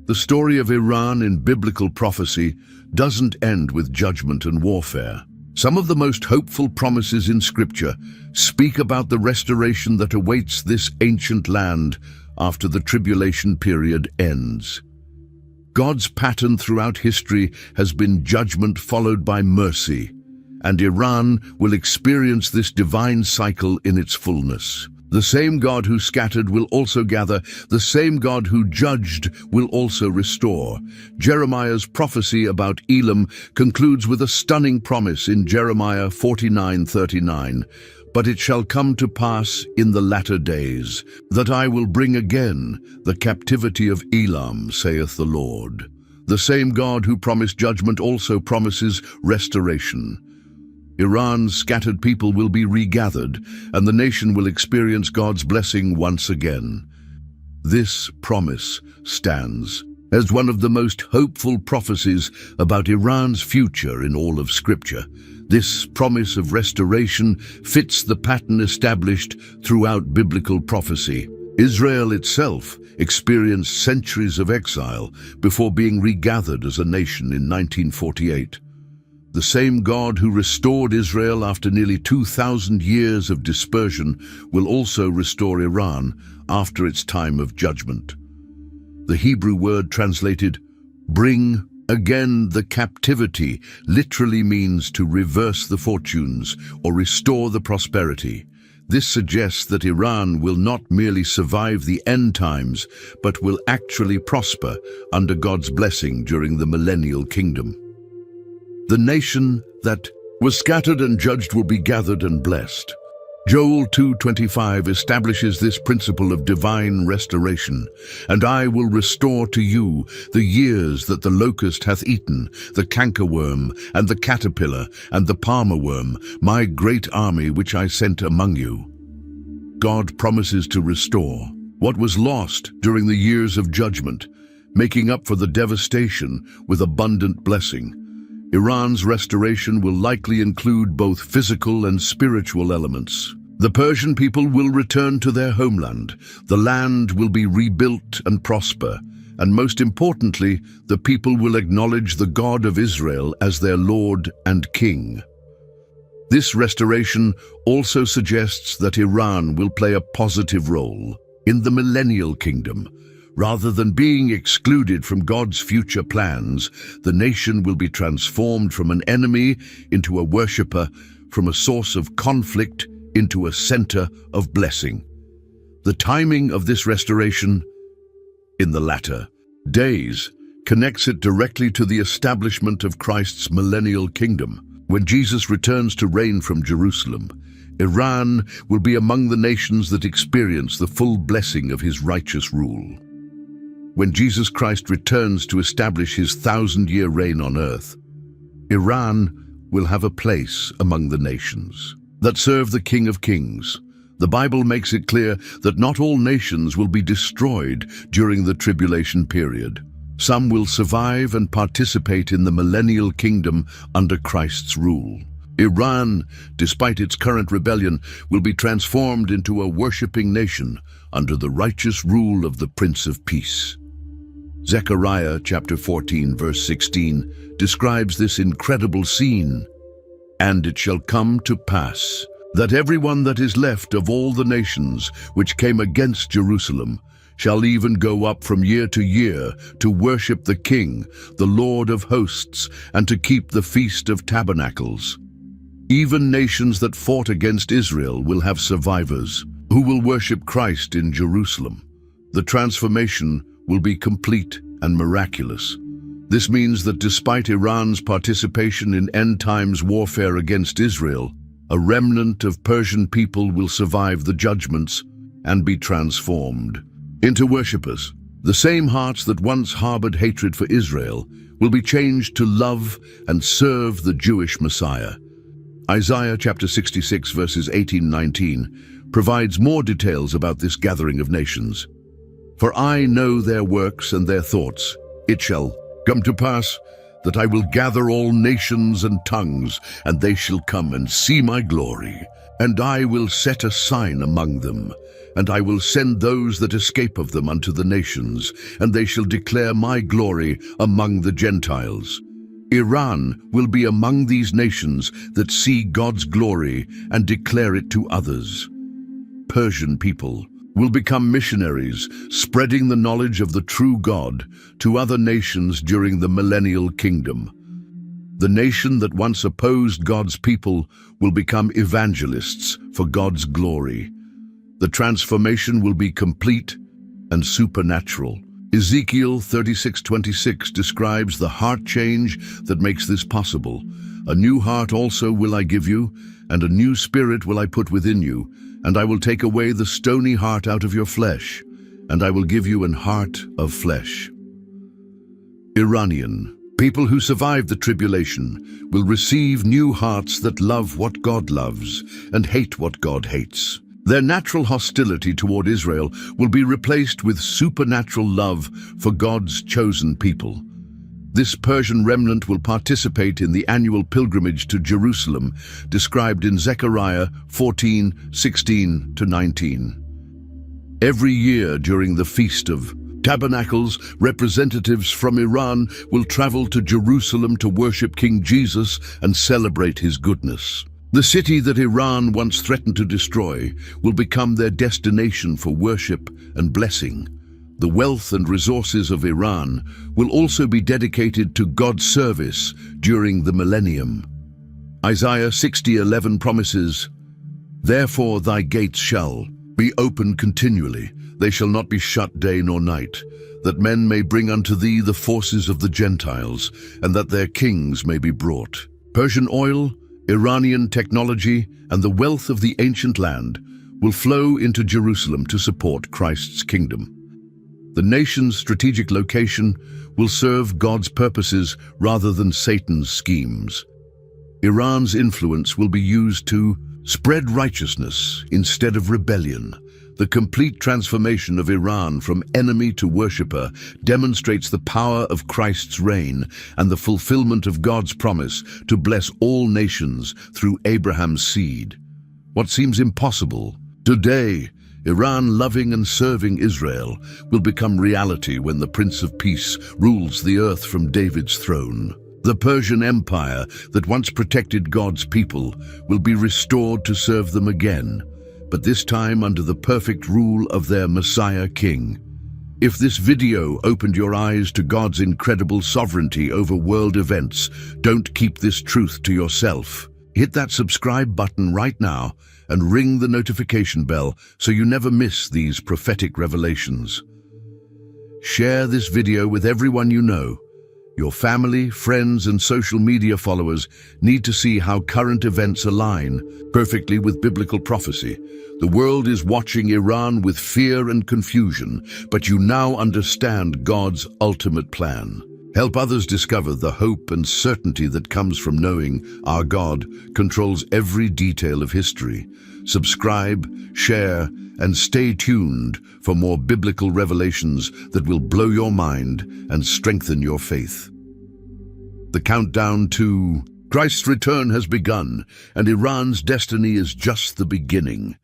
The story of Iran in biblical prophecy doesn't end with judgment and warfare. Some of the most hopeful promises in Scripture speak about the restoration that awaits this ancient land after the tribulation period ends. God's pattern throughout history has been judgment followed by mercy, and Iran will experience this divine cycle in its fullness. The same God who scattered will also gather, the same God who judged will also restore. Jeremiah's prophecy about Elam concludes with a stunning promise in Jeremiah 49:39. But it shall come to pass in the latter days, that I will bring again the captivity of Elam, saith the Lord. The same God who promised judgment also promises restoration. Iran's scattered people will be regathered, and the nation will experience God's blessing once again. This promise stands as one of the most hopeful prophecies about Iran's future in all of Scripture. This promise of restoration fits the pattern established throughout biblical prophecy. Israel itself experienced centuries of exile before being regathered as a nation in 1948. The same God who restored Israel after nearly 2,000 years of dispersion will also restore Iran after its time of judgment. The Hebrew word translated, bring again the captivity, literally means to reverse the fortunes or restore the prosperity. This suggests that Iran will not merely survive the end times, but will actually prosper under God's blessing during the millennial kingdom. The nation that was scattered and judged will be gathered and blessed. Joel 2:25 establishes this principle of divine restoration. And I will restore to you the years that the locust hath eaten, the cankerworm, and the caterpillar, and the palmer worm, my great army which I sent among you. God promises to restore what was lost during the years of judgment, making up for the devastation with abundant blessing. Iran's restoration will likely include both physical and spiritual elements. The Persian people will return to their homeland, the land will be rebuilt and prosper, and most importantly, the people will acknowledge the God of Israel as their Lord and King. This restoration also suggests that Iran will play a positive role in the millennial kingdom. Rather than being excluded from God's future plans, the nation will be transformed from an enemy into a worshipper, from a source of conflict into a center of blessing. The timing of this restoration, in the latter days, connects it directly to the establishment of Christ's millennial kingdom. When Jesus returns to reign from Jerusalem, Iran will be among the nations that experience the full blessing of his righteous rule. When Jesus Christ returns to establish his 1,000-year reign on earth, Iran will have a place among the nations that serve the King of Kings. The Bible makes it clear that not all nations will be destroyed during the tribulation period. Some will survive and participate in the millennial kingdom under Christ's rule. Iran, despite its current rebellion, will be transformed into a worshipping nation under the righteous rule of the Prince of Peace. Zechariah chapter 14 verse 16 describes this incredible scene. And it shall come to pass that everyone that is left of all the nations which came against Jerusalem shall even go up from year to year to worship the King, the Lord of hosts, and to keep the Feast of Tabernacles. Even nations that fought against Israel will have survivors who will worship Christ in Jerusalem. The transformation will be complete and miraculous. This means that despite Iran's participation in end-times warfare against Israel, a remnant of Persian people will survive the judgments and be transformed into worshippers. The same hearts that once harbored hatred for Israel will be changed to love and serve the Jewish Messiah. Isaiah chapter 66 verses 18-19 provides more details about this gathering of nations. For I know their works and their thoughts. It shall come to pass that I will gather all nations and tongues, and they shall come and see my glory. And I will set a sign among them, and I will send those that escape of them unto the nations, and they shall declare my glory among the Gentiles. Iran will be among these nations that see God's glory and declare it to others. Persian people will become missionaries, spreading the knowledge of the true God to other nations during the millennial kingdom. The nation that once opposed God's people will become evangelists for God's glory. The transformation will be complete and supernatural. Ezekiel 36:26 describes the heart change that makes this possible. A new heart also will I give you, and a new spirit will I put within you, and I will take away the stony heart out of your flesh, and I will give you an heart of flesh. Iranian people who survive the tribulation will receive new hearts that love what God loves and hate what God hates. Their natural hostility toward Israel will be replaced with supernatural love for God's chosen people. This Persian remnant will participate in the annual pilgrimage to Jerusalem, described in Zechariah 14:16-19. Every year during the Feast of Tabernacles, representatives from Iran will travel to Jerusalem to worship King Jesus and celebrate his goodness. The city that Iran once threatened to destroy will become their destination for worship and blessing. The wealth and resources of Iran will also be dedicated to God's service during the millennium. Isaiah 60:11 promises, "Therefore thy gates shall be open continually, they shall not be shut day nor night, that men may bring unto thee the forces of the Gentiles, and that their kings may be brought." Persian oil, Iranian technology, and the wealth of the ancient land will flow into Jerusalem to support Christ's kingdom. The nation's strategic location will serve God's purposes rather than Satan's schemes. Iran's influence will be used to spread righteousness instead of rebellion. The complete transformation of Iran from enemy to worshipper demonstrates the power of Christ's reign and the fulfillment of God's promise to bless all nations through Abraham's seed. What seems impossible today, Iran loving and serving Israel, will become reality when the Prince of Peace rules the earth from David's throne. The Persian Empire that once protected God's people will be restored to serve them again, but this time under the perfect rule of their Messiah King. If this video opened your eyes to God's incredible sovereignty over world events, don't keep this truth to yourself. Hit that subscribe button right now and ring the notification bell so you never miss these prophetic revelations. Share this video with everyone you know Your family, friends, and social media followers need to see how current events align perfectly with biblical prophecy. The world is watching Iran with fear and confusion, but you now understand God's ultimate plan. Help others discover the hope and certainty that comes from knowing our God controls every detail of history. Subscribe, share, and stay tuned for more biblical revelations that will blow your mind and strengthen your faith. The countdown to Christ's return has begun, and Iran's destiny is just the beginning.